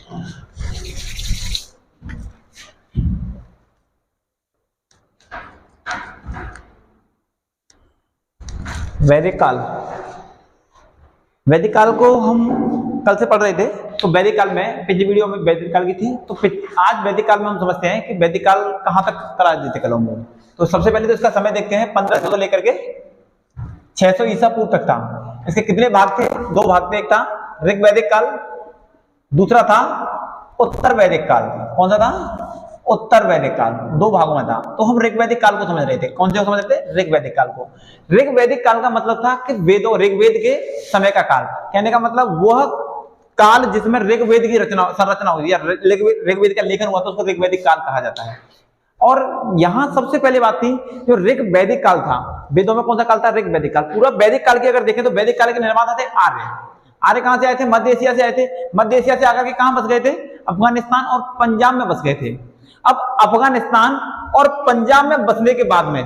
वैदिक काल, वैदिक काल को हम कल से पढ़ रहे थे। तो वैदिक काल में पिछली वीडियो में वैदिक काल की थी, तो आज वैदिक काल में हम समझते हैं कि वैदिक काल कहाँ तक करा देते कल हम लोग। तो सबसे पहले तो इसका समय देखते हैं, 1500 से लेकर के 600 ईसा पूर्व तक था। इसके कितने भाग थे? 2 भाग थे। एक था ऋग वैदिक काल, दूसरा था उत्तर वैदिक काल। कौन सा था? उत्तर वैदिक काल। 2 भागों में था। तो हम ऋग वैदिक काल को समझ रहे थे। कौन से समझ रहे थे? ऋग वैदिक काल को। ऋग वैदिक काल का मतलब था कि वेदों, ऋग्वेद के समय का काल। कहने का मतलब वह काल जिसमें ऋग्वेद की संरचना हुई या ऋग्वेद का लेखन हुआ, तो उसको ऋग्वैदिक काल कहा जाता है। और यहां सबसे पहले बात थी जो ऋग वैदिक काल था। वेदों में कौन सा काल था? ऋग वैदिक काल। पूरा वैदिक काल की अगर देखें तो वैदिक काल के निर्माता थे आर्य। आर्य कहां से आए थे? मध्य एशिया से आए थे। मध्य एशिया से आकर के कहां बस गए थे? अफगानिस्तान और पंजाब में बस गए थे। अब अफगानिस्तान और पंजाब में बसने के बाद में,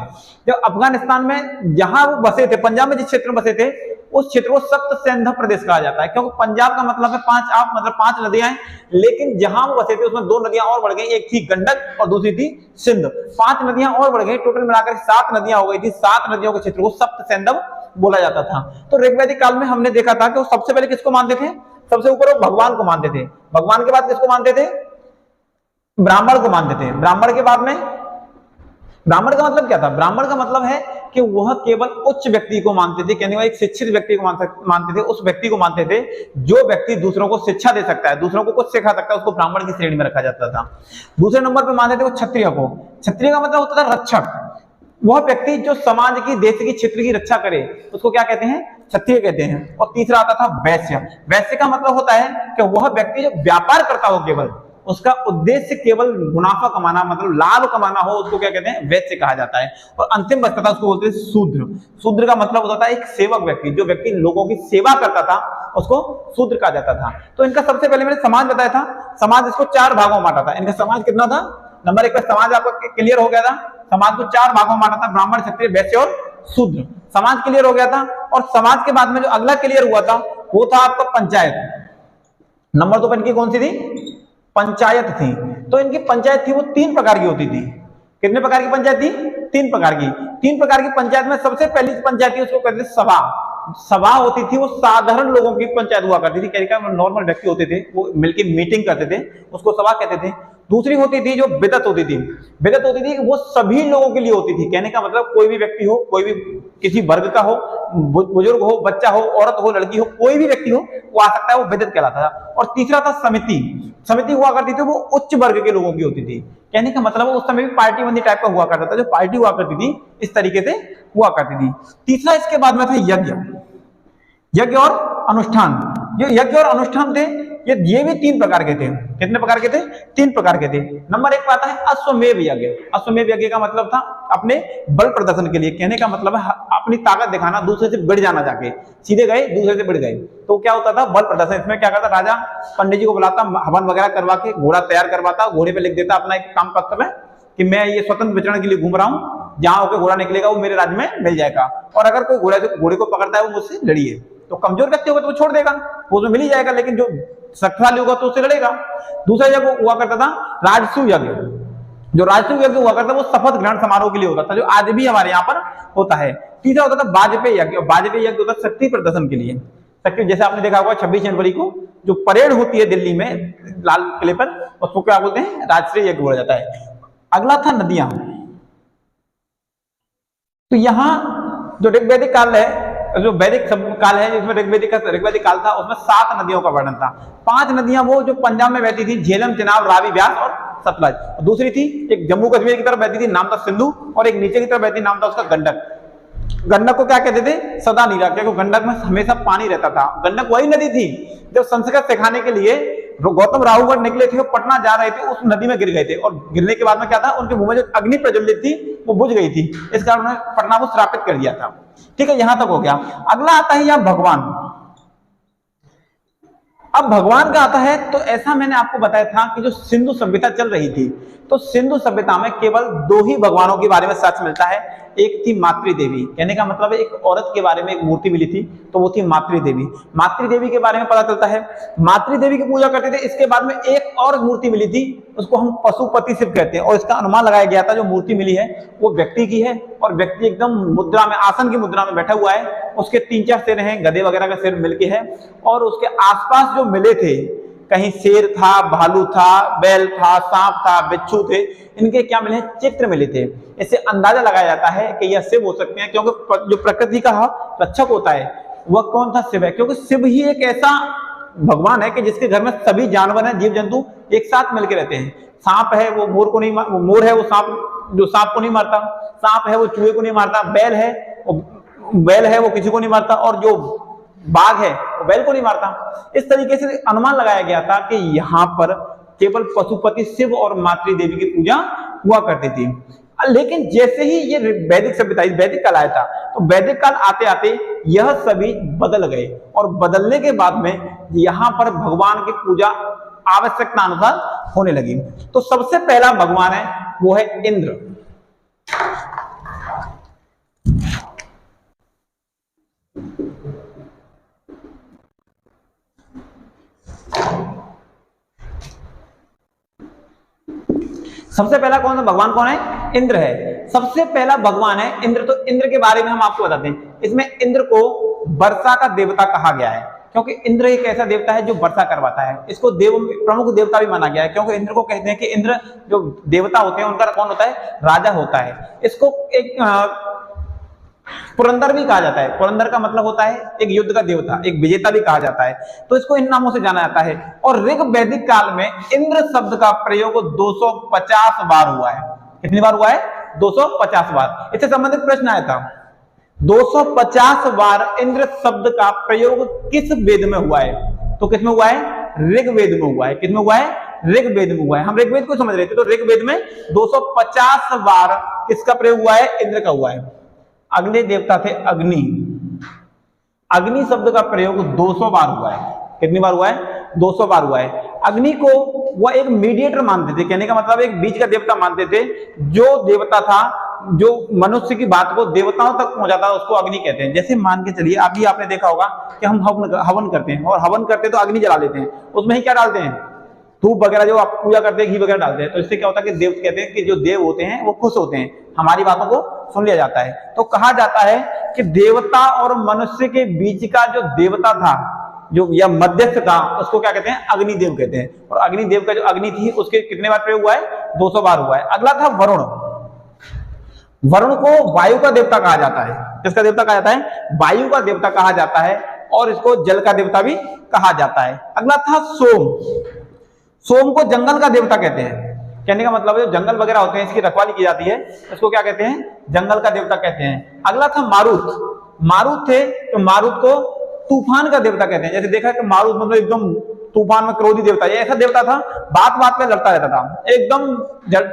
जब अफगानिस्तान में जहां वो बसे थे, पंजाब में जिस क्षेत्र में बसे थे, उस क्षेत्र को सप्त सिंधु प्रदेश कहा जाता है। क्योंकि पंजाब का मतलब है 5 आप, मतलब 5 नदियां हैं, लेकिन जहां वो बसे थे उसमें 2 नदियां और बढ़ गई। एक थी गंडक और दूसरी थी सिंध। 5 नदियां और बढ़ गई, टोटल मिलाकर 7 नदियां हो गई थी। 7 नदियों के क्षेत्र को सप्त सिंधु बोला जाता था। तो ऋग्वैदिक काल में हमने देखा था कि वो सबसे पहले किसको मानते थे? सबसे ऊपर वो भगवान को मानते थे। भगवान के बाद किसको मानते थे? ब्राह्मण को मानते थे। ब्राह्मण के बाद में, ब्राह्मण का मतलब क्या था? ब्राह्मण का मतलब है कि वह केवल उच्च व्यक्ति को मानते थे। कहने का एक शिक्षित व्यक्ति को मानते थे, उस व्यक्ति को मानते थे जो व्यक्ति दूसरों को शिक्षा दे सकता है, दूसरों को कुछ सिखा सकता है, उसको ब्राह्मण की श्रेणी में रखा जाता था। दूसरे नंबर पर मानते थे वो क्षत्रिय को। क्षत्रिय का मतलब होता था रक्षक। वह व्यक्ति जो समाज की, देश की, क्षेत्र की रक्षा करे, उसको क्या कहते हैं? क्षत्रिय कहते हैं। और तीसरा आता था वैश्य। वैश्य का मतलब होता है कि वह व्यक्ति जो व्यापार करता हो, केवल उसका उद्देश्य केवल मुनाफा कमाना, मतलब लाभ कमाना हो, उसको क्या कहते हैं? वैश्य कहा जाता है। और अंतिम बचता था, उसको बोलते हैं शूद्र। शूद्र का मतलब होता था एक सेवक व्यक्ति, जो व्यक्ति लोगों की सेवा करता था, उसको शूद्र कहा जाता था। तो इनका सबसे पहले मैंने समाज बताया था। समाज इसको 4 भागों में बांटा था। इनका समाज कितना था? नंबर 1 पर समाज आपका क्लियर हो गया था। समाज को 4 भागों में बांटा था, ब्राह्मण, क्षत्रिय, वैश्य और शूद्र। समाज क्लियर हो गया था। और समाज के बाद में जो अगला क्लियर हुआ था वो था आपका पंचायत। नंबर 2 पर इनकी कौन सी थी? पंचायत थी। तो इनकी पंचायत थी वो 3 प्रकार की होती थी। कितने प्रकार की पंचायत थी? 3 प्रकार की। 3 प्रकार की पंचायत में सबसे पहली पंचायत थी, उसको कहते थे सभा। सभा होती थी, वो साधारण लोगों की पंचायत हुआ करती थी। क्या नॉर्मल व्यक्ति होते थे, वो मिलकर मीटिंग करते थे, उसको सभा कहते थे। दूसरी होती थी जो बिदत होती थी। बिदत होती थी वो सभी लोगों के लिए होती थी। कहने का मतलब कोई भी व्यक्ति हो, कोई भी किसी वर्ग का हो, बुजुर्ग हो, बच्चा हो, औरत हो, लड़की हो, कोई भी व्यक्ति हो वो आ सकता है, वो बिदत कहलाता था। और तीसरा था समिति। समिति हुआ करती थी, वो उच्च वर्ग के लोगों की होती थी। कहने का मतलब उस समय भी पार्टी बंदी टाइप का हुआ करता था। जो पार्टी हुआ करती थी इस तरीके से हुआ करती थी। तीसरा इसके बाद में था यज्ञ। यज्ञ और अनुष्ठान। जो यज्ञ और अनुष्ठान थे ये भी 3 प्रकार के थे। कितने प्रकार के थे? 3 प्रकार के थे। नंबर 1 पर आता है अश्वमेध यज्ञ। अश्वमेध यज्ञ का मतलब था अपने बल प्रदर्शन के लिए। कहने का मतलब है अपनी ताकत दिखाना, दूसरे से बढ़ जाना, जाके सीधे गए दूसरे से बढ़ गए, तो क्या होता था? बल प्रदर्शन। इसमें क्या करता? राजा पंडित जी को बुलाता, हवन वगैरह करवा के घोड़ा तैयार करवाता, घोड़े पे लिख देता अपना एक काम पत्र में कि मैं ये स्वतंत्र विचरण के लिए घूम रहा हूँ, जहां होकर घोड़ा निकलेगा वो मेरे राज्य में मिल जाएगा। और अगर कोई घोड़े को पकड़ता है वो मुझसे लड़िए। तो कमजोर व्यक्ति होगा तो वो छोड़ देगा, वो तो मिल ही जाएगा, लेकिन जो शक्तिशाली होगा तो उससे लड़ेगा। दूसरा यज्ञ हुआ करता था राजसूय यज्ञ। जो राजसूय यज्ञ हुआ करता वो शपथ ग्रहण समारोह के लिए होता था, जो आज भी हमारे यहाँ पर होता है। तीसरा होता था वाजपेयी यज्ञ। वाजपेयी यज्ञ होता शक्ति प्रदर्शन के लिए। शक्ति, जैसे आपने देखा होगा 26 जनवरी को जो परेड होती है दिल्ली में लाल किले पर, उसको क्या बोलते हैं? राजसूय यज्ञ बोला जाता है। अगला था नदियां। तो यहाँ जो ऋग्वैदिक काल है, जो वैदिक काल है, जिसमें ऋग्वैदिक काल था, उसमें 7 नदियों का वर्णन था। 5 नदियां वो जो पंजाब में बहती थी, झेलम, चिनाब, रावी, ब्यास और सतलज। दूसरी थी एक जम्मू कश्मीर की तरफ बहती थी, नाम था सिंधु, और एक नीचे की तरफ बहती, नाम था उसका गंडक। गंडक को क्या कहते थे? सदा नीरा, क्योंकि गंडक में हमेशा पानी रहता था। गंडक वही नदी थी जब संस्कृत सिखाने के लिए गौतम राहुगढ़ निकले थे, वो पटना जा रहे थे, उस नदी में गिर गए थे, और गिरने के बाद में क्या था? उनके मुंह में जो अग्नि प्रज्वलित थी वो बुझ गई थी। इस कारण उन्होंने पटना को श्रापित कर दिया था। ठीक है, यहां तक हो गया। अगला आता है यहाँ भगवान। अब भगवान का आता है तो ऐसा मैंने आपको बताया था कि जो सिंधु सभ्यता चल रही थी, तो सिंधु सभ्यता में केवल 2 ही भगवानों के बारे में सच मिलता है। एक थी मातृ देवी, कहने का मतलब है एक औरत के बारे में एक मूर्ति मिली थी, तो वो थी मातृ देवी। मातृ देवी के बारे में पता चलता है, मातृ देवी की पूजा करते थे। इसके बाद में एक और मूर्ति मिली थी, उसको हम पशुपति शिव कहते हैं, और इसका अनुमान लगाया गया था जो मूर्ति मिली है वो व्यक्ति की है, और व्यक्ति एकदम मुद्रा में, आसन की मुद्रा में बैठा हुआ है, उसके 3-4 सिर हैं, गधे वगैरह का सिर मिलके है, और उसके आसपास जो मिले थे, कहीं शेर था, भालू था, बैल था, सांप था, बिच्छू थे, इनके क्या मिले, चित्र मिले थे। इससे अंदाजा लगाया जाता है कि यह शिव हो सकते हैं, क्योंकि जो प्रकृति का रक्षक होता है वह कौन था, शिव है, क्योंकि शिव ही एक ऐसा भगवान है कि जिसके घर में सभी जानवर हैं, जीव जंतु एक साथ मिलकर रहते हैं। सांप है वो मोर को नहीं, वो मोर है वो सांप, जो सांप को नहीं मारता, सांप है वो चूहे को नहीं मारता, बैल है वो किसी को नहीं मारता, और जो बाघ है वो बैल को नहीं मारता। इस तरीके से अनुमान लगाया गया था कि यहाँ पर केवल पशुपति शिव और मातृ देवी की पूजा हुआ करती थी। लेकिन जैसे ही ये वैदिक सभ्यता, वैदिक काल आया था, तो वैदिक काल आते आते यह सभी बदल गए, और बदलने के बाद में यहाँ पर भगवान की पूजा आवश्यकता अनुसार होने लगी। तो सबसे पहला भगवान है वो है इंद्र। सबसे पहला कौन सा भगवान कौन है, इंद्र है। सबसे पहला भगवान है इंद्र। तो इंद्र के बारे में हम आपको बताते हैं, इसमें इंद्र को वर्षा का देवता कहा गया है, क्योंकि इंद्र एक ऐसा देवता है जो वर्षा करवाता है। इसको प्रमुख देवता भी माना गया है, क्योंकि इंद्र को कहते हैं कि इंद्र जो देवता होते हैं उनका कौन होता है, राजा होता है। इसको एक पुरंदर भी कहा जाता है। पुरंदर का मतलब होता है एक युद्ध का देवता, एक विजेता भी कहा जाता है, तो इसको इन नामों से जाना जाता है। और ऋग वैदिक काल में इंद्र शब्द का प्रयोग 250 बार हुआ है। कितनी बार हुआ है, 250 बार। इससे संबंधित प्रश्न आया था, 250 बार इंद्र शब्द का प्रयोग किस वेद में हुआ है, तो किसमें हुआ है, ऋग्वेद में हुआ है। किसमें हुआ है, ऋग्वेद में हुआ है। हम ऋग्वेद को समझ रहे थे, तो ऋग्वेद में 250 बार किसका प्रयोग हुआ है, इंद्र का हुआ है। अगले देवता थे अग्नि। अग्नि शब्द का प्रयोग 200 बार हुआ है। कितनी बार हुआ है, 200 बार हुआ है। अग्नि को वह एक मीडिएटर मानते थे, कहने का मतलब एक बीच का देवता मानते थे। जो देवता था, जो मनुष्य की बात को देवताओं तक पहुंचाता है, उसको अग्नि कहते हैं। जैसे मान के चलिए, अभी आपने देखा होगा कि हम हवन करते हैं, और हवन करते तो अग्नि जला लेते हैं, उसमें ही क्या डालते हैं, धूप वगैरह, जो आप पूजा करते हैं घी वगैरह डालते हैं। तो इससे क्या होता है कि देव कहते हैं कि जो देव होते हैं वो खुश होते हैं, हमारी बातों को सुन लिया जाता है। तो कहा जाता है कि देवता और मनुष्य के बीच का जो देवता था, जो या मध्यस्थ था, उसको क्या कहते हैं, अग्निदेव कहते हैं। और अग्निदेव का जो अग्नि थी उसके कितने बार प्रयोग हुआ है, 200 बार हुआ है। अगला था वरुण। वरुण को वायु का देवता कहा जाता है। किसका देवता कहा जाता है, वायु का देवता कहा जाता है, और इसको जल का देवता भी कहा जाता है। अगला था सोम। सोम को जंगल का देवता कहते हैं। कहने का मतलब है जो जंगल वगैरह होते हैं इसकी रखवाली की जाती है, इसको क्या कहते हैं, जंगल का देवता कहते हैं। अगला था मारुत। मारुत थे, तो मारुत को तूफान का देवता कहते हैं। जैसे देखा कि मारुत मतलब एकदम तूफान में क्रोधी देवता, ये ऐसा देवता था, बात बात में लड़ता रहता था, एकदम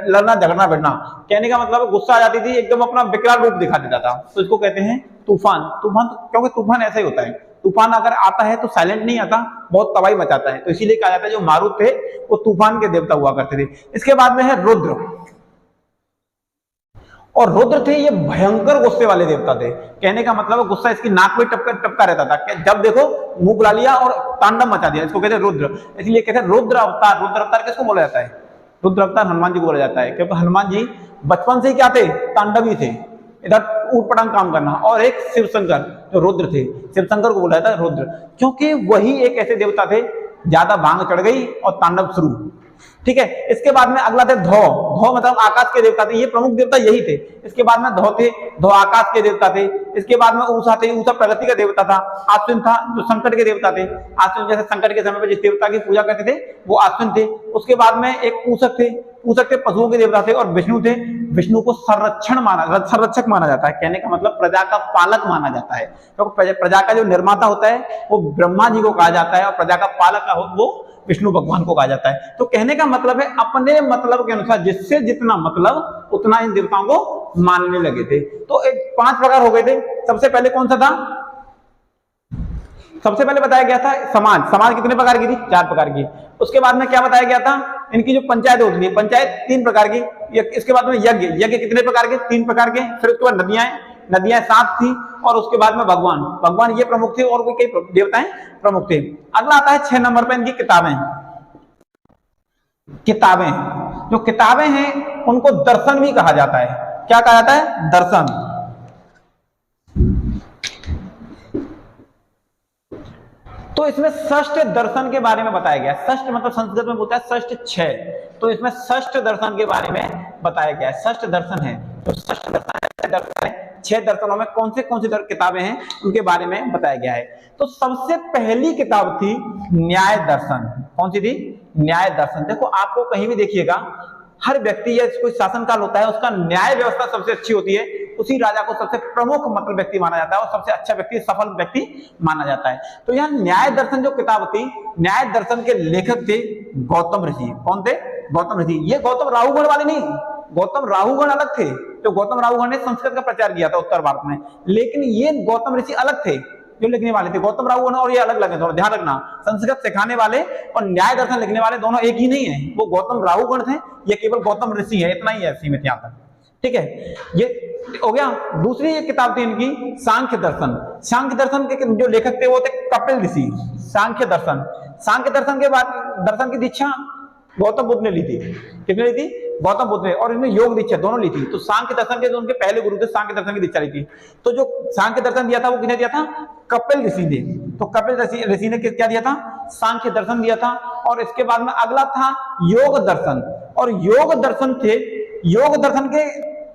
लड़ना झगड़ना बढ़ना। कहने का मतलब गुस्सा आ जाती थी, एकदम अपना विकराल रूप दिखा देता था, तो इसको कहते हैं तूफान। तूफान क्योंकि तूफान ऐसा ही होता है, तूफान अगर आता है तो साइलेंट नहीं आता, बहुत तबाही मचाता है, तो इसीलिए कहा जाता है जो मारुत थे वो तूफान के देवता हुआ करते थे। इसके बाद में है रुद्र। और रुद्र थे, ये भयंकर गुस्से वाले देवता थे। कहने का मतलब गुस्सा इसकी नाक में टपका रहता था, जब देखो मुंह बुला लिया और तांडव मचा दिया, इसको कहते हैं रुद्र। इसलिए कहते हैं रुद्र अवतार। रुद्र अवतार किसको बोला जाता है, रुद्र अवतार हनुमान जी को बोला जाता है, क्योंकि हनुमान जी बचपन से ही क्या थे, तांडवी थे, इधर ऊटपटांग काम करना। और एक शिव शंकर जो रुद्र थे, शिव शंकर को बोला जाता है रुद्र, क्योंकि वही एक ऐसे देवता थे, ज्यादा भांग चढ़ गई और तांडव शुरू। ठीक है। इसके बाद में अगला थे धौ। धौ मतलब आकाश के देवता थे, ये प्रमुख देवता यही थे। इसके बाद में धौ थे, धौ आकाश के देवता थे। इसके बाद में ऊषा थे, ऊषा प्रगति का देवता था। आश्विन था, जो संकट के देवता थे। आश्विन जैसे संकट के समय में जिस देवता की पूजा करते थे वो आश्विन थे। उसके बाद में एक पूषक थे, पूषक के पशुओं के देवता थे। और विष्णु थे, विष्णु को संरक्षक माना जाता है। कहने का मतलब प्रजा का पालक माना जाता है, क्योंकि तो प्रजा का जो निर्माता होता है वो ब्रह्मा जी को कहा जाता है, और प्रजा का पालक का वो विष्णु भगवान को कहा जाता है। तो कहने का मतलब है अपने मतलब के अनुसार जिससे जितना मतलब उतना इन देवताओं को मानने लगे थे। तो एक 5 प्रकार हो गए थे। सबसे पहले कौन सा था, सबसे पहले बताया गया था समाज। समाज कितने प्रकार की थी, 4 प्रकार की। उसके बाद में क्या बताया गया था, इनकी जो पंचायत होती है, पंचायत 3 प्रकार की, इसके बाद में यज्ञ, यज्ञ कितने प्रकार के, 3 प्रकार के, फिर उसके बाद नदियां, नदियां 7 थी, और उसके बाद में भगवान, भगवान ये प्रमुख थे और भी कई देवताएं प्रमुख थे। अगला आता है 6 नंबर पर इनकी किताबें। किताबें, जो किताबें हैं उनको दर्शन भी कहा जाता है। क्या कहा जाता है? दर्शन। तो इसमें षष्ठ दर्शन के बारे में बताया गया। षष्ठ मतलब संस्कृत में बोलता है षष्ठ 6, तो इसमें षष्ठ दर्शन के बारे में बताया गया है। षष्ठ दर्शन है, तो षष्ठ दर्शन है, 6 दर्शनों में कौन सी किताबें हैं उनके बारे में बताया गया है। तो सबसे पहली किताब थी न्याय दर्शन। कौन सी थी? न्याय दर्शन। देखो आपको कहीं भी देखिएगा, हर व्यक्ति या कोई शासनकाल होता है उसका न्याय व्यवस्था सबसे अच्छी होती है, उसी राजा को सबसे प्रमुख मतलब व्यक्ति माना जाता है और सबसे अच्छा व्यक्ति, सफल व्यक्ति माना जाता है। तो यहाँ न्याय दर्शन जो किताब थी, न्याय दर्शन के लेखक थे गौतम ऋषि। कौन थे? गौतम ऋषि। ये गौतम राहुगण वाले नहीं, गौतम राहुगण अलग थे। तो गौतम राहुगण ने संस्कृत का प्रचार किया था उत्तर भारत में, लेकिन ये गौतम ऋषि अलग थे जो लिखने वाले थे। गौतम राहुगण और ये अलग लगे, थोड़ा ध्यान रखना। संस्कृत सिखाने वाले और न्याय दर्शन लिखने वाले दोनों एक ही नहीं है। वो गौतम राहुगण थे, ये केवल गौतम ऋषि है, इतना ही है सीमित यहाँ तक। ठीक है, ये हो गया। दूसरी एक किताब थी इनकी सांख्य दर्शन। सांख्य दर्शन के जो लेखक थे वो थे कपिल ऋषि। सांख्य दर्शन, सांख्य दर्शन के बाद दर्शन की दीक्षा गौतम बुद्ध ने ली थी। किसने ली थी? गौतम बुद्ध ने, और इन्हें योग दीक्षा दोनों ली थी। तो सांख्य दर्शन के जो उनके पहले गुरु थे, सांख्य दर्शन की दीक्षा ली थी। तो जो सांख्य दर्शन दिया था वो किसने दिया था? कपिल ऋषि ने। तो कपिल ऋषि ने क्या दिया था? सांख्य दर्शन दिया था। और इसके बाद में अगला था योग दर्शन। और योग दर्शन थे, योग दर्शन के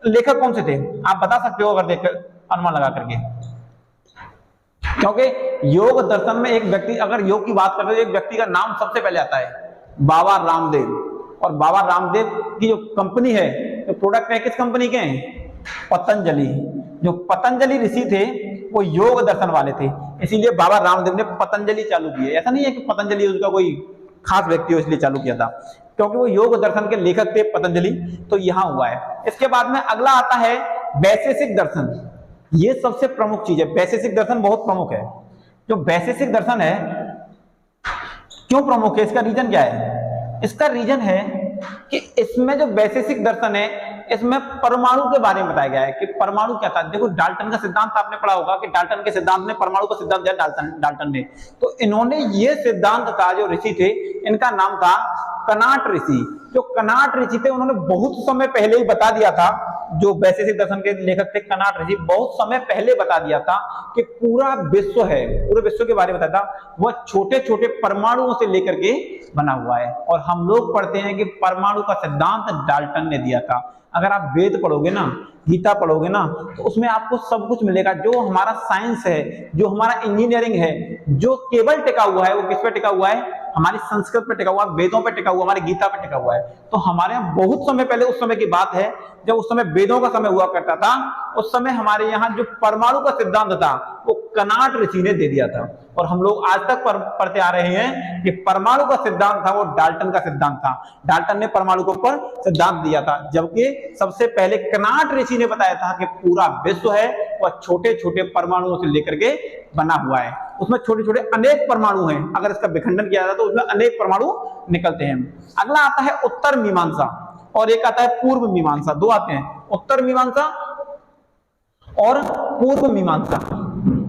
लेखक कौन से थे आप बता सकते हो अगर देखकर अनुमान लगा करके? क्योंकि योग दर्शन में एक व्यक्ति, अगर योग की बात करते हैं, एक व्यक्ति का नाम सबसे पहले आता है, बाबा रामदेव। और बाबा रामदेव की जो कंपनी है, जो प्रोडक्ट है, किस कंपनी के हैं? पतंजलि। जो पतंजलि ऋषि थे वो योग दर्शन वाले थे, इसीलिए बाबा रामदेव ने पतंजलि चालू की है। ऐसा नहीं है कि पतंजलि उसका कोई खास व्यक्ति हो इसलिए चालू किया था, क्योंकि वो योग दर्शन के लेखक थे पतंजलि। तो यहां हुआ है। इसके बाद में अगला आता है वैशेषिक दर्शन। ये सबसे प्रमुख चीज है, वैशेषिक दर्शन बहुत प्रमुख है। जो वैशेषिक दर्शन है क्यों प्रमुख है, इसका रीजन क्या है? इसका रीजन है कि इसमें जो वैशेषिक दर्शन है, इसमें परमाणु के बारे में बताया गया है कि परमाणु क्या था। देखो डाल्टन का सिद्धांत आपने पढ़ा होगा कि डाल्टन के सिद्धांत ने परमाणु का सिद्धांत दिया डाल्टन ने। तो इन्होंने ये सिद्धांत था, जो ऋषि थे इनका नाम था कनाट ऋषि। जो कनाट ऋषि थे उन्होंने बहुत समय पहले ही बता दिया था, जो वैशेषिक दर्शन के लेखक थे कनाट ऋषि, बहुत समय पहले बता दिया था कि पूरा विश्व है, पूरे विश्व के बारे में बताया था, वह छोटे छोटे परमाणुओं से लेकर के बना हुआ है। और हम लोग पढ़ते हैं कि परमाणु का सिद्धांत डाल्टन ने दिया था। अगर आप वेद पढ़ोगे ना, गीता पढ़ोगे ना, तो उसमें आपको सब कुछ मिलेगा। जो हमारा साइंस है, जो हमारा इंजीनियरिंग है, जो केवल टिका हुआ है वो किस पे टिका हुआ है? हमारी संस्कृत पे टिका हुआ, वेदों पे टिका हुआ, हमारी गीता पे टिका हुआ है। तो हमारे यहाँ बहुत समय पहले, उस समय की बात है जब उस समय वेदों का समय हुआ करता था, उस समय हमारे यहाँ जो परमाणु का सिद्धांत था वो कनाट ऋषि ने दे दिया था। और हम लोग आज तक पढ़ते आ रहे हैं कि परमाणु का सिद्धांत था वो डाल्टन का सिद्धांत था। डाल्टन ने परमाणु के ऊपर सिद्धांत दिया था, जबकि सबसे पहले कनाट ऋषि ने बताया था कि पूरा विश्व है वह छोटे छोटे परमाणुओं से लेकर के बना हुआ है। उसमें छोटे छोटे अनेक परमाणु हैं, अगर इसका विखंडन किया जाता तो उसमें अनेक परमाणु निकलते हैं। अगला आता है उत्तर मीमांसा और एक आता है पूर्व मीमांसा। दो आते हैं, उत्तर मीमांसा और पूर्व मीमांसा।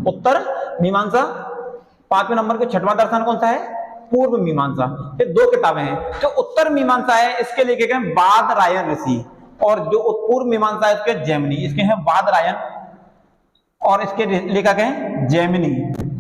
उत्तर मीमांसा 5वें नंबर के 6वां दर्शन कौन सा है? पूर्व मीमांसा। ये 2 किताबें हैं। जो उत्तर मीमांसा है इसके लेखक हैं बादरायण ऋषि, और जो पूर्व मीमांसा है इसके जैमिनी। इसके हैं बादरायण और इसके लेखक हैं जैमिनी,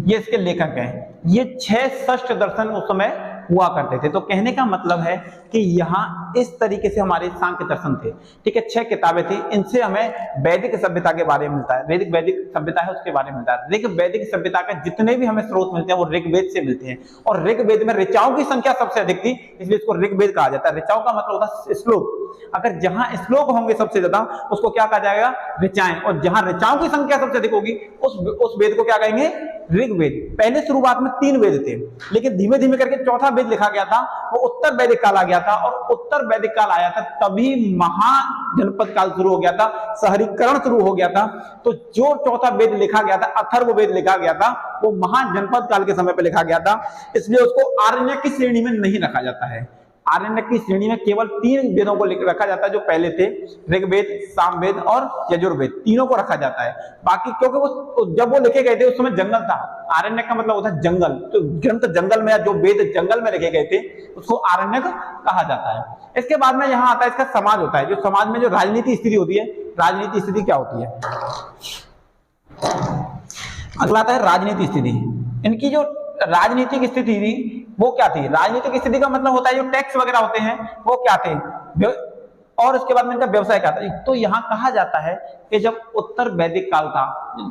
ये इसके लेखक हैं। ये 6 षष्ठ दर्शन उस समय हुआ करते थे। तो कहने का मतलब है कि यहाँ इस तरीके से हमारे सांख्य दर्शन थे। ठीक है, 6 किताबें थी, इनसे हमें वैदिक सभ्यता के बारे में मिलता है, वैदिक सभ्यता है उसके बारे में मिलता है। ऋग वैदिक सभ्यता के जितने भी हमें स्रोत मिलते हैं वो ऋग्वेद से मिलते हैं। और ऋग्वेद में ऋचाओं की संख्या सबसे अधिक थी, इसलिए इसको ऋग्वेद कहा जाता है। ऋचाओं का मतलब होता है श्लोक। अगर जहां श्लोक होंगे सबसे ज्यादा उसको क्या कहा जाएगा? ऋचाएं। और जहां ऋचाओं की संख्या सबसे अधिक होगी उस वेद को क्या कहेंगे? ऋग्वेद। पहले शुरुआत में 3 वेद थे, लेकिन धीमे धीमे करके 4था वेद लिखा गया था, वो उत्तर वैदिक काल आ गया था। और उत्तर वैदिक काल आया था तभी महाजनपद काल शुरू हो गया था, शहरीकरण शुरू हो गया था। तो जो 4था वेद लिखा गया था, अथर्व वेद लिखा गया था, वो महाजनपद काल के समय पे लिखा गया था, इसलिए उसको आरण्यक की श्रेणी में नहीं रखा जाता है। आरण्यक की श्रेणी में केवल 3 वेदों को रखा जाता है जो पहले थे, ऋग्वेद, सामवेद और यजुर्वेद, तीनों को रखा जाता है। बाकी क्योंकि वो जब वो लिखे गए थे उस समय जंगल था, आरण्यक का मतलब होता है जंगल, तो ग्रंथ जंगल में, जो वेद जंगल में लिखे गए थे उसको आरण्यक कहा जाता है। इसके बाद में यहाँ आता है इसका समाज होता है, जो समाज में जो राजनीति स्थिति होती है, राजनीति स्थिति क्या होती है। अगला आता है राजनीतिक स्थिति। इनकी जो राजनीतिक स्थिति थी वो क्या थी, राजनीतिक स्थिति का मतलब होता है जो टैक्स वगैरह होते हैं वो क्या थे, और उसके बाद में इनका व्यवसाय क्या था। तो यहाँ कहा जाता है कि जब उत्तर वैदिक काल था,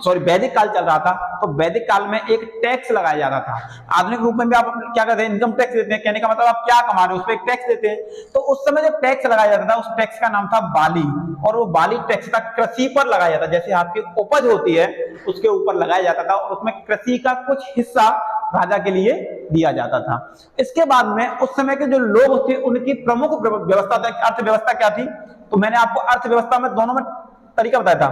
वैदिक काल चल रहा था, तो वैदिक काल में एक टैक्स लगाया जाता था। आधुनिक रूप में भी आप क्या करते हैं, इनकम टैक्स देते हैं, कहने का मतलब आप क्या कमा रहे हो उस पर एक टैक्स देते हैं। तो उस समय जो टैक्स लगाया जाता था उस टैक्स का नाम था बाली, और वो बाली टैक्स था कृषि पर लगाया जाता, जैसे आपकी उपज होती है उसके ऊपर लगाया जाता था, और उसमें कृषि का कुछ हिस्सा राजा के लिए दिया जाता था। इसके बाद में उस समय के जो लोग थे उनकी प्रमुख व्यवस्था था, अर्थव्यवस्था क्या थी। तो मैंने आपको अर्थव्यवस्था में दोनों में तरीका बताया था,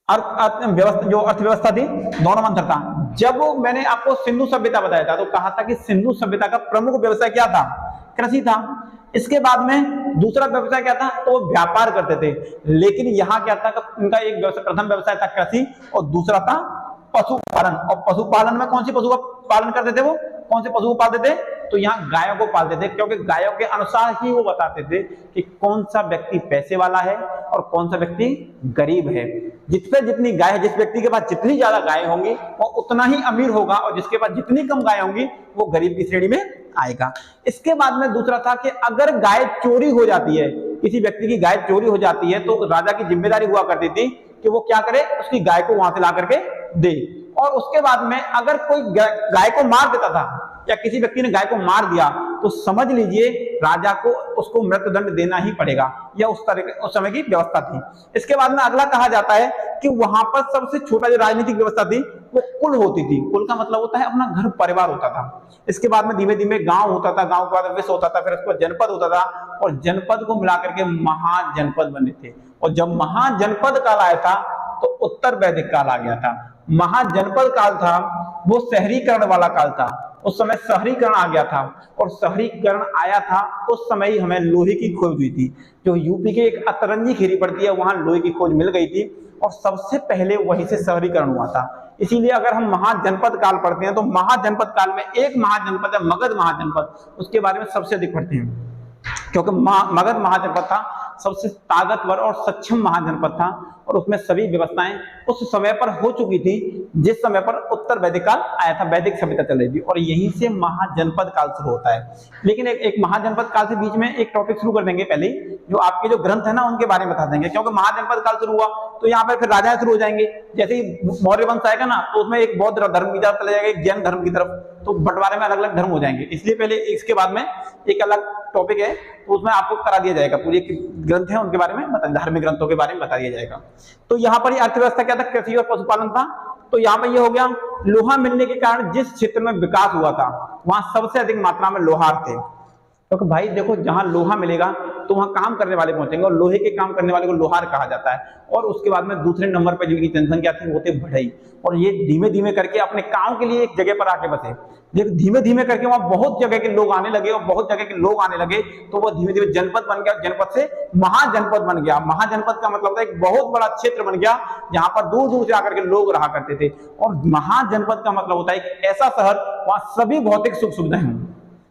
जो अर्थव्यवस्था थी दोनों में अंतर था। जब मैंने आपको सिंधु सभ्यता बताया था तो कहा था कि सिंधु सभ्यता का प्रमुख व्यवसाय क्या था, कृषि था। इसके बाद में दूसरा व्यवसाय क्या था, तो वो व्यापार करते थे। लेकिन यहाँ क्या था, उनका एक व्यवसाय, प्रथम व्यवसाय था कृषि और दूसरा था पशुपालन। और पशुपालन में कौन सी पशु का पालन करते थे, वो कौन से पशु को पालते थे, तो यहाँ गायों को पालते थे, क्योंकि गायों के अनुसार ही वो बताते थे कि कौन सा व्यक्ति पैसे वाला है और कौन सा व्यक्ति गरीब है। जिसपे जितनी गाय है, जिस व्यक्ति के पास जितनी ज्यादा गाय होंगी वो उतना ही अमीर होगा, और जिसके पास जितनी कम गाय होंगी वो गरीब की श्रेणी में आएगा। इसके बाद में दूसरा था कि अगर गाय चोरी हो जाती है, किसी व्यक्ति की गाय चोरी हो जाती है, तो राजा की जिम्मेदारी हुआ करती थी कि वो क्या करे, उसकी गाय को वहां से ला करके दे। और उसके बाद में अगर कोई गाय को मार देता था या किसी व्यक्ति ने गाय को मार दिया तो समझ लीजिए राजा को उसको मृत्युदंड देना ही पड़ेगा, या उस तरह उस समय की व्यवस्था थी। इसके बाद में अगला कहा जाता है कि वहां पर सबसे छोटा जो राजनीतिक व्यवस्था थी वो कुल होती थी। कुल का मतलब होता है अपना घर परिवार होता था। इसके बाद में धीमे धीमे गांव होता था, गांव के बाद विश्व होता था, फिर उसके बाद जनपद होता था, और जनपद को मिलाकर के महाजनपद बने थे। और जब महाजनपद काल आया था तो उत्तर वैदिक काल आ गया था। महाजनपद काल था वो शहरीकरण वाला काल था, उस समय शहरीकरण आ गया था, और शहरीकरण आया था उस समय ही हमें लोहे की खोज हुई थी। जो यूपी के एक अतरंजी खेरी पड़ती है वहां लोहे की खोज मिल गई थी, और सबसे पहले वहीं से शहरीकरण हुआ था। इसीलिए अगर हम महाजनपद काल पढ़ते हैं तो महाजनपद काल में एक महाजनपद है मगध महाजनपद, उसके बारे में सबसे अधिक पढ़ते हैं, क्योंकि मगध महाजनपद था सबसे ताकतवर और सक्षम महाजनपद था, और उसमें सभी व्यवस्थाएं उस समय पर हो चुकी थी जिस समय पर उत्तर वैदिक काल आया था, वैदिक सभ्यता चल रही थी, और यहीं से महाजनपद काल शुरू होता है। लेकिन एक महाजनपद काल से बीच में एक टॉपिक शुरू कर देंगे, पहले जो आपके जो ग्रंथ है ना उनके बारे में बता देंगे, क्योंकि महाजनपद काल शुरू हुआ तो यहाँ पर फिर राजाएं शुरू हो जाएंगे। जैसे ही मौर्य वंश आएगा ना तो उसमें एक बौद्ध धर्म की तरफ चला जाएगा, एक जैन धर्म की तरफ, तो बंटवारे में अलग अलग धर्म हो जाएंगे। इसलिए पहले इसके बाद में एक अलग टॉपिक है तो उसमें आपको करा दिया जाएगा, पूरे ग्रंथ हैं उनके बारे में धार्मिक ग्रंथों के बारे में बता दिया जाएगा। तो यहाँ पर अर्थव्यवस्था क्या था, कृषि और पशुपालन था। तो यहाँ पर ये हो गया। लोहा मिलने के कारण जिस क्षेत्र में विकास हुआ था वहां सबसे अधिक मात्रा में लोहार थे, क्योंकि भाई देखो जहां लोहा मिलेगा तो वहां काम करने वाले पहुंचेंगे, और लोहे के काम करने वाले को लोहार कहा जाता है। और उसके बाद में दूसरे नंबर पर जिनकी जनसंख्या थी वो थे बढ़ई, और ये धीमे धीमे करके अपने काम के लिए एक जगह पर आके बसे। धीमे धीमे करके वहां बहुत जगह के लोग आने लगे, और बहुत जगह के लोग आने लगे तो वो धीमे धीमे जनपद बन गया, जनपद से महाजनपद बन गया। महाजनपद का मतलब था एक बहुत बड़ा क्षेत्र बन गया जहां पर दूर दूर से आकर के लोग रहा करते थे। और महाजनपद का मतलब होता है एक ऐसा शहर वहां सभी भौतिक सुख सुविधाएं हों।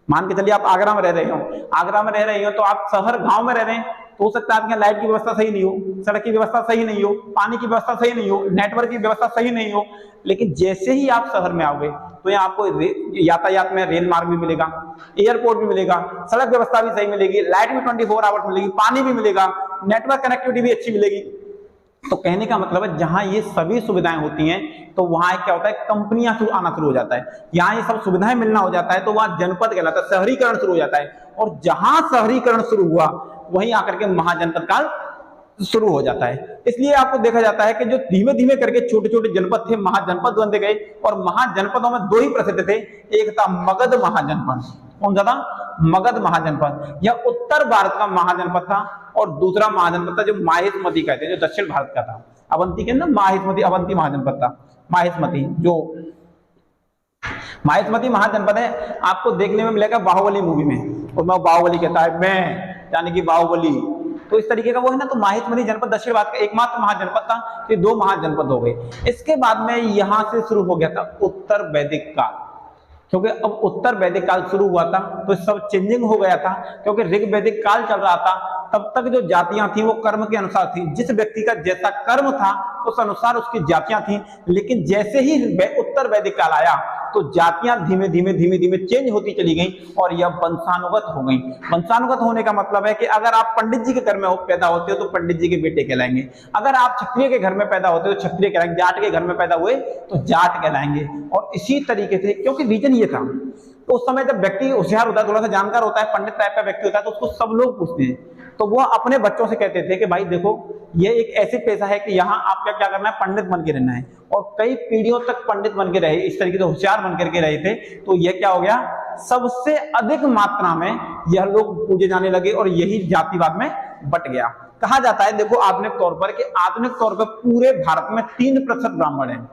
मान के चलिए आप आगरा में रह रहे हो, आगरा में रह रही हो तो आप शहर गांव में रह रहे हैं, तो हो सकता है आपके यहाँ लाइट की व्यवस्था सही नहीं हो, सड़क की व्यवस्था सही नहीं हो, पानी की व्यवस्था सही नहीं हो, नेटवर्क की व्यवस्था सही नहीं हो। लेकिन जैसे ही आप शहर में आओगे तो यहाँ आपको यातायात में रेल मार्ग भी मिलेगा, एयरपोर्ट भी मिलेगा, सड़क व्यवस्था भी सही मिलेगी, लाइट भी 24 आवर्स मिलेगी, पानी भी मिलेगा, नेटवर्क कनेक्टिविटी भी अच्छी मिलेगी। तो कहने का मतलब है जहां ये सभी सुविधाएं होती हैं तो वहां क्या होता है, कंपनियां आना शुरू हो जाता है। यहाँ ये सब सुविधाएं मिलना हो जाता है तो वहां जनपद कहलाता है, शहरीकरण शुरू हो जाता है। और जहां शहरीकरण शुरू हुआ वहीं आकर के महाजनपद काल शुरू हो जाता है। इसलिए आपको देखा जाता है कि जो धीमे धीमे करके छोटे छोटे जनपद थे महाजनपद बनते गए, और महाजनपदों में दो ही प्रसिद्ध थे, एक था मगध महाजनपद। कौन सा था? मगध महाजनपद। यह उत्तर भारत का महाजनपद था, और दूसरा महाजनपद था जो माहिष्मती कहते हैं, जो दक्षिण भारत का था। अवंती के ना माहिष्मती, अवंती महाजनपद था। माहिष्मती जो माहिष्मती महाजनपद है, आपको देखने में मिलेगा बाहुबली मूवी में, और मैं बाहुबली कहता है मैं, यानी कि बाहुबली, तो इस तरीके का वो है ना। तो माहिष्मती जनपद दक्षिण भारत का एकमात्र महाजनपद था, ये 2 महाजनपद हो गए। इसके बाद में यहां से शुरू हो गया था उत्तर वैदिक काल, क्योंकि अब उत्तर वैदिक काल शुरू हुआ था तो सब चेंजिंग हो गया था, क्योंकि ऋग वैदिक काल चल रहा था। तब तक जो जातियां थी वो कर्म के अनुसार थी, जिस व्यक्ति का जैसा कर्म था उस अनुसार उसकी जातियां थी। लेकिन जैसे ही उत्तर वैदिक काल आया तो जातियां धीमे धीमे चेंज होती चली गई और यह वंशानुगत हो गई। वंशानुगत होने का मतलब है कि अगर आप पंडित जी के घर में पैदा होते हो तो पंडित जी के बेटे कहलाएंगे, अगर आप क्षत्रिय के घर में पैदा होते हो तो क्षत्रिय कहलाएंगे, जाट के घर में पैदा हुए तो जाट कहलाएंगे। और इसी तरीके से, क्योंकि रीजन ये था, तो उस समय जब व्यक्ति होशियार होता है, थोड़ा सा जानकार होता है, पंडित टाइप का व्यक्ति होता है, तो उसको सब लोग पूछते हैं, तो वो अपने बच्चों से कहते थे कि भाई देखो ये एक ऐसी पेशा है कि यहाँ आपका क्या करना है, पंडित बन के रहना है। और कई पीढ़ियों तक पंडित बन के रहे, इस तरीके से होशियार बन करके रहे थे। तो ये क्या हो गया, सबसे अधिक मात्रा में यह लोग पूजे जाने लगे और यही जातिवाद में बट गया। कहा जाता है, देखो आधुनिक तौर पर, कि आधुनिक तौर पर पूरे भारत में 3% ब्राह्मण हैं,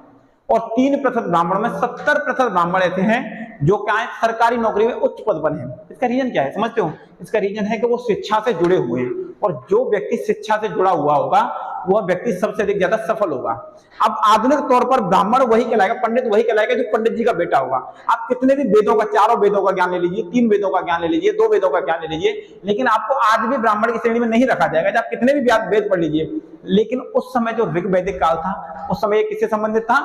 और 3% ब्राह्मण में 70% ब्राह्मण ऐसे हैं जो क्या है, सरकारी नौकरी में उच्च पद पर हैं। इसका रीजन क्या है समझते हो? इसका रीजन है कि वो शिक्षा से जुड़े हुए हैं, और जो व्यक्ति शिक्षा से जुड़ा हुआ होगा वह व्यक्ति सबसे अधिक ज्यादा सफल होगा। अब आधुनिक तौर पर ब्राह्मण वही कहलाएगा, पंडित वही कहलाएगा जो पंडित जी का बेटा होगा। आप कितने भी वेदों का, 4 वेदों का ज्ञान ले लीजिए, 3 वेदों का ज्ञान ले लीजिए, 2 वेदों का ज्ञान ले लीजिए, लेकिन आपको आज भी ब्राह्मण की श्रेणी में नहीं रखा जाएगा। जब आप कितने भी वेद पढ़ लीजिए, लेकिन उस समय जो ऋग वैदिक काल था, उस समय किससे संबंधित था,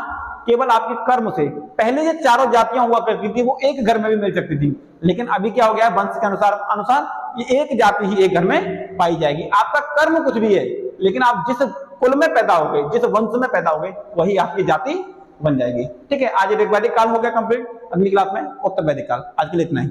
केवल आपके कर्म से। पहले ये चारों जातियां हुआ करती थी वो एक घर में भी मिल सकती थी, लेकिन अभी क्या हो गया, वंश के अनुसार ये एक जाति ही एक घर में पाई जाएगी। आपका कर्म कुछ भी है, लेकिन आप जिस कुल में पैदा हो गए, जिस वंश में पैदा हो गए, वही आपकी जाति बन जाएगी। ठीक है, आज ऋग वैदिक काल हो गया कंप्लीट। अगली क्लास में उत्तर वैदिक काल। आज के लिए इतना ही।